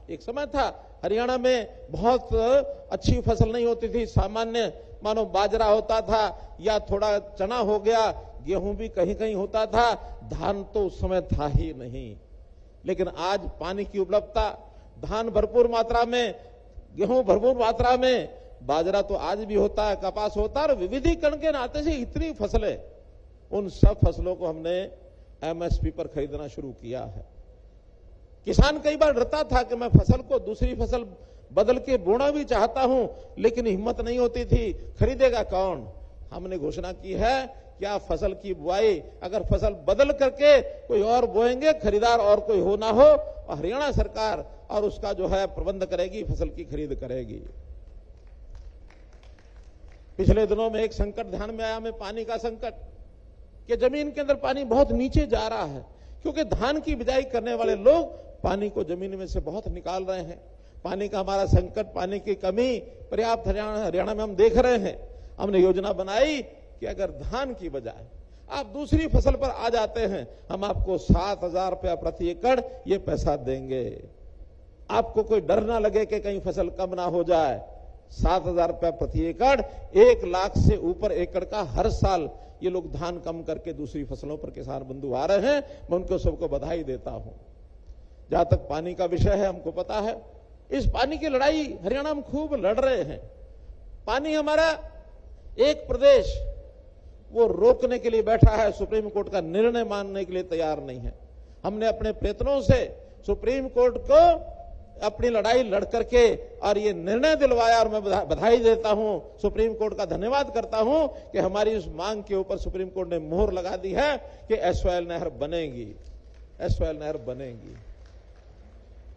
एक समय था हरियाणा में बहुत अच्छी फसल नहीं होती थी, सामान्य मानो बाजरा होता था या थोड़ा चना हो गया, गेहूं भी कहीं कहीं होता था, धान तो उस समय था ही नहीं। लेकिन आज पानी की उपलब्धता, धान भरपूर मात्रा में, गेहूं भरपूर मात्रा में, बाजरा तो आज भी होता है, कपास होता है, और विविधीकरण के नाते से इतनी फसलें, उन सब फसलों को हमने एमएसपी पर खरीदना शुरू किया है। किसान कई बार डरता था कि मैं फसल को दूसरी फसल बदल के बोना भी चाहता हूं, लेकिन हिम्मत नहीं होती थी, खरीदेगा कौन। हमने घोषणा की है कि आप फसल की बुआई अगर फसल बदल करके कोई और बोएंगे, खरीदार और कोई हो ना हो, और हरियाणा सरकार और उसका जो है प्रबंध करेगी, फसल की खरीद करेगी। पिछले दिनों में एक संकट ध्यान में आया हमें, पानी का संकट, कि जमीन के अंदर पानी बहुत नीचे जा रहा है, क्योंकि धान की बिजाई करने वाले लोग पानी को जमीन में से बहुत निकाल रहे हैं। पानी का हमारा संकट, पानी की कमी पर्याप्त हरियाणा में हम देख रहे हैं। हमने योजना बनाई कि अगर धान की बजाय आप दूसरी फसल पर आ जाते हैं, हम आपको 7,000 रुपया प्रति एकड़ ये पैसा देंगे। आपको कोई डर ना लगे कि कहीं फसल कम ना हो जाए। 7,000 रुपया प्रति एकड़, 1 लाख से ऊपर एकड़ का हर साल ये लोग धान कम करके दूसरी फसलों पर किसान बंधु आ रहे हैं। मैं उनको सबको बधाई देता हूं। जहां तक पानी का विषय है, हमको पता है इस पानी की लड़ाई हरियाणा में खूब लड़ रहे हैं। पानी हमारा एक प्रदेश वो रोकने के लिए बैठा है, सुप्रीम कोर्ट का निर्णय मानने के लिए तैयार नहीं है। हमने अपने प्रयत्नों से सुप्रीम कोर्ट को अपनी लड़ाई लड़ करके और ये निर्णय दिलवाया, और मैं बधाई देता हूं, सुप्रीम कोर्ट का धन्यवाद करता हूं कि हमारी उस मांग के ऊपर सुप्रीम कोर्ट ने मोहर लगा दी है कि एसवाइएल नहर बनेगी, एसवाइएल नहर बनेगी।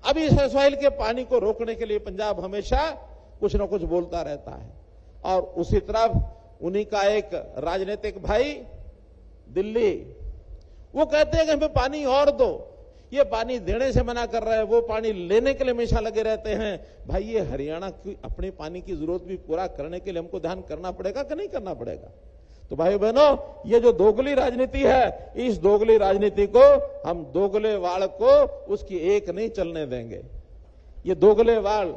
अब इस एसवाइएल के पानी को रोकने के लिए पंजाब हमेशा कुछ न कुछ बोलता रहता है, और उसी तरफ उन्हीं का एक राजनीतिक भाई दिल्ली, वो कहते हैं कि हमें पानी और दो। ये पानी देने से मना कर रहे हैं, वो पानी लेने के लिए हमेशा लगे रहते हैं। भाई, ये हरियाणा की अपने पानी की जरूरत भी पूरा करने के लिए हमको ध्यान करना पड़ेगा कि नहीं करना पड़ेगा। तो भाई बहनों, ये जो दोगली राजनीति है, इस दोगली राजनीति को हम दोगले वाल को उसकी एक नहीं चलने देंगे। ये दोगले वाल,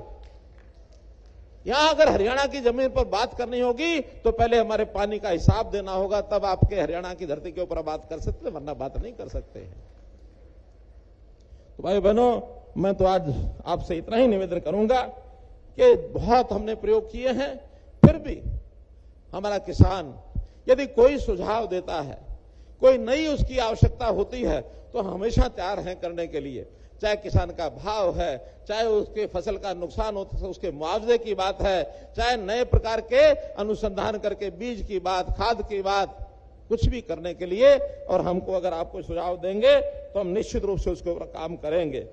यहां अगर हरियाणा की जमीन पर बात करनी होगी तो पहले हमारे पानी का हिसाब देना होगा, तब आपके हरियाणा की धरती के ऊपर बात कर सकते, वरना बात नहीं कर सकते हैं। तो भाई बहनों, मैं तो आज आपसे इतना ही निवेदन करूंगा कि बहुत हमने प्रयोग किए हैं, फिर भी हमारा किसान यदि कोई सुझाव देता है, कोई नई उसकी आवश्यकता होती है, तो हमेशा तैयार हैं करने के लिए। चाहे किसान का भाव है, चाहे उसके फसल का नुकसान हो तो उसके मुआवजे की बात है, चाहे नए प्रकार के अनुसंधान करके बीज की बात, खाद की बात, कुछ भी करने के लिए, और हमको अगर आप कोई सुझाव देंगे तो हम निश्चित रूप से उसके ऊपर काम करेंगे।